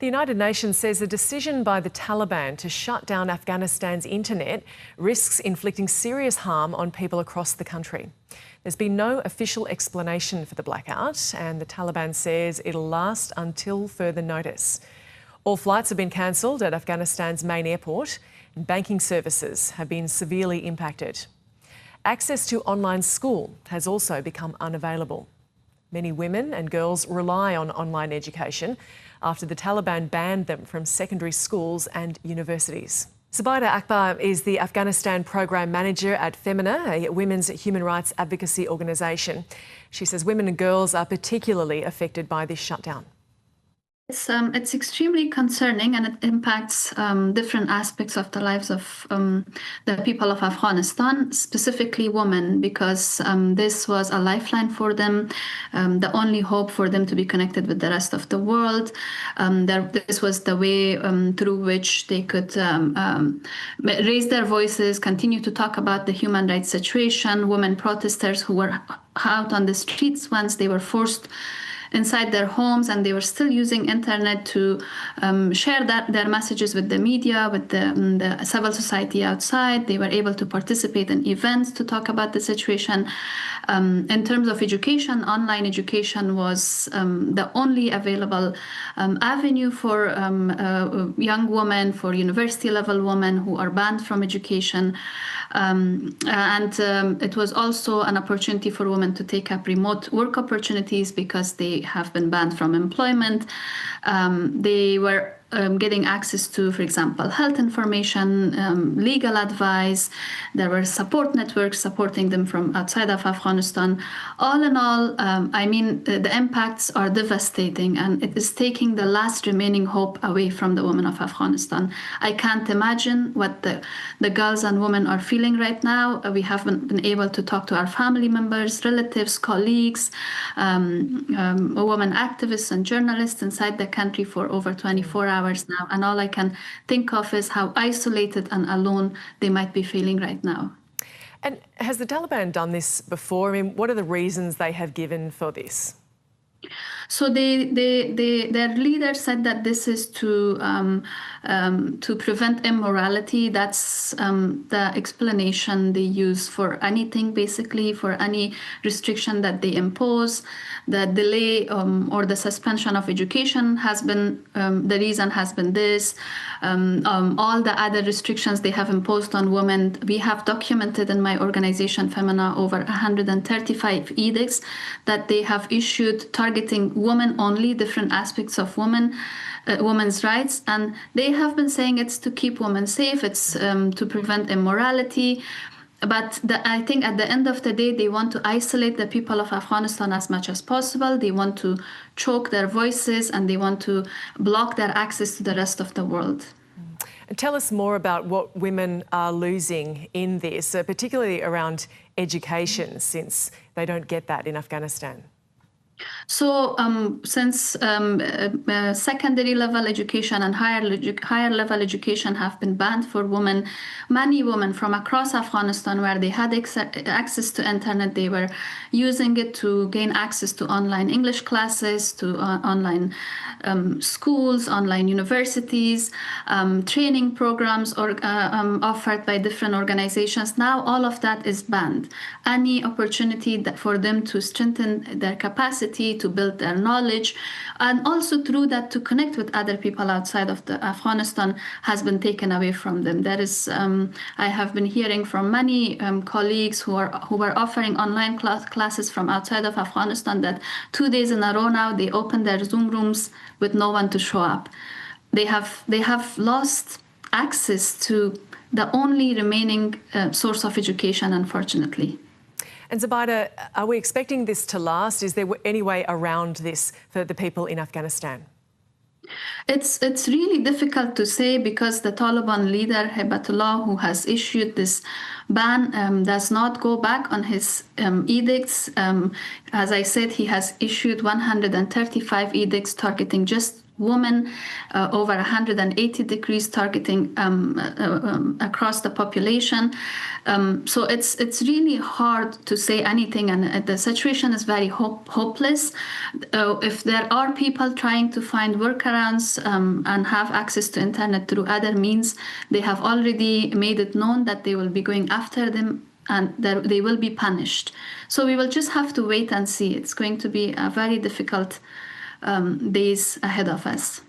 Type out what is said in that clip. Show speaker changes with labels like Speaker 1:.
Speaker 1: The United Nations says a decision by the Taliban to shut down Afghanistan's internet risks inflicting serious harm on people across the country. There's been no official explanation for the blackout, and the Taliban says it'll last until further notice. All flights have been cancelled at Afghanistan's main airport, and banking services have been severely impacted. Access to online school has also become unavailable. Many women and girls rely on online education after the Taliban banned them from secondary schools and universities. Zubaida Akbar is the Afghanistan Program Manager at Femina, a women's human rights advocacy organisation. She says women and girls are particularly affected by this shutdown.
Speaker 2: It's extremely concerning, and it impacts different aspects of the lives of the people of Afghanistan, specifically women, because this was a lifeline for them, the only hope for them to be connected with the rest of the world. This was the way through which they could raise their voices, continue to talk about the human rights situation. Women protesters who were out on the streets once they were forced inside their homes, and they were still using internet to share their messages with the media, with the civil society outside. They were able to participate in events to talk about the situation. In terms of education, online education was the only available avenue for young women, for university-level women who are banned from education. It was also an opportunity for women to take up remote work opportunities because they have been banned from employment. They were getting access to, for example, health information, legal advice. There were support networks supporting them from outside of Afghanistan. All in all, I mean, the impacts are devastating, and it is taking the last remaining hope away from the women of Afghanistan. I can't imagine what the girls and women are feeling right now. We haven't been able to talk to our family members, relatives, colleagues, women activists and journalists inside the country for over 24 hours now, and all I can think of is how isolated and alone they might be feeling right now.
Speaker 1: And has the Taliban done this before? I mean, what are the reasons they have given for this?
Speaker 2: So their leader said that this is to prevent immorality. That's the explanation they use for anything, basically, for any restriction that they impose. The delay or the suspension of education has been, the reason has been this. All the other restrictions they have imposed on women, we have documented in my organization, Femina, over 135 edicts that they have issued targeting women only, different aspects of women's rights. And they have been saying it's to keep women safe, it's to prevent immorality. But I think at the end of the day, they want to isolate the people of Afghanistan as much as possible. They want to choke their voices, and they want to block their access to the rest of the world.
Speaker 1: And tell us more about what women are losing in this, particularly around education, since they don't get that in Afghanistan.
Speaker 2: So since secondary level education and higher level education have been banned for women, many women from across Afghanistan, where they had access to internet, they were using it to gain access to online English classes, to online schools, online universities, training programs offered by different organizations. Now all of that is banned. Any opportunity for them to strengthen their capacity, to build their knowledge, and also through that to connect with other people outside of Afghanistan has been taken away from them. There is, I have been hearing from many colleagues who are offering online classes from outside of Afghanistan that 2 days in a row now they open their Zoom rooms with no one to show up. They have lost access to the only remaining source of education, unfortunately.
Speaker 1: And Zubaida, are we expecting this to last? Is there any way around this for the people in Afghanistan?
Speaker 2: It's really difficult to say, because the Taliban leader, Hibatullah, who has issued this ban, does not go back on his edicts. As I said, he has issued 135 edicts targeting just women, over 180 degrees targeting across the population. So it's really hard to say anything, and the situation is very hopeless. If there are people trying to find workarounds and have access to internet through other means, they have already made it known that they will be going after them and they will be punished. So we will just have to wait and see. It's going to be a very difficult days ahead of us.